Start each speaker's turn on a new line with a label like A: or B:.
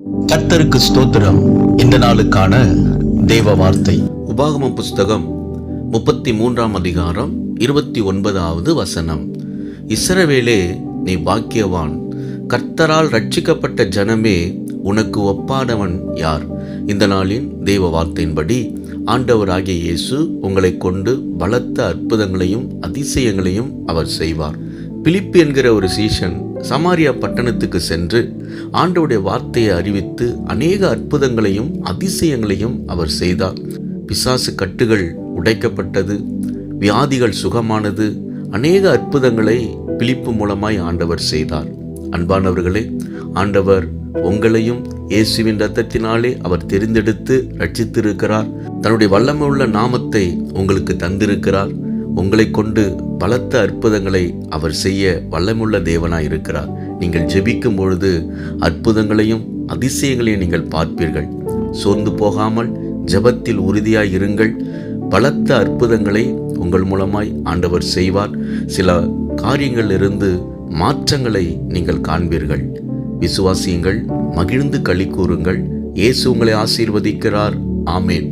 A: கர்த்தருக்கு ஸ்தோத்திரம். இந்த நாளுக்கான தேவ வார்த்தை
B: உபாகமம் புஸ்தகம் 33 அதிகாரம் 29வது வசனம். இஸ்ரவேலே, நீ பாக்கியவான், கர்த்தரால் ரட்சிக்கப்பட்ட ஜனமே, உனக்கு ஒப்பானவன் யார்? இந்த நாளின் தேவ வார்த்தையின்படி ஆண்டவராகிய இயேசு உங்களை கொண்டு பலத்த அற்புதங்களையும் அதிசயங்களையும் அவர் செய்வார். பிலிப்பு என்கிற ஒரு சீஷன் சமாரியா பட்டணத்துக்கு சென்று ஆண்டவருடைய வார்த்தையை அறிவித்து அநேக அற்புதங்களையும் அதிசயங்களையும் அவர் செய்தார். பிசாசு கட்டுகள் உடைக்கப்பட்டது, வியாதிகள் சுகமானது, அநேக அற்புதங்களை பிலிப்பு மூலமாய் ஆண்டவர் செய்தார். அன்பானவர்களே, ஆண்டவர் உங்களையும் இயேசுவின் இரத்தத்தினாலே அவர் தெரிந்தெடுத்து ரட்சித்திருக்கிறார். தன்னுடைய வல்லமையுள்ள நாமத்தை உங்களுக்கு தந்திருக்கிறார். உங்களை கொண்டு பலத்த அற்புதங்களை அவர் செய்ய வல்லமுள்ள தேவனாய் இருக்கிறார். நீங்கள் ஜெபிக்கும் பொழுது அற்புதங்களையும் அதிசயங்களையும் நீங்கள் பார்ப்பீர்கள். சோர்ந்து போகாமல் ஜெபத்தில் உறுதியாய் இருங்கள். பலத்த அற்புதங்களை உங்கள் மூலமாய் ஆண்டவர் செய்வார். சில காரியங்களிலிருந்து மாற்றங்களை நீங்கள் காண்பீர்கள். விசுவாசியுங்கள், மகிழ்ந்து களி கூறுங்கள். இயேசு உங்களை ஆசீர்வதிக்கிறார். ஆமேன்.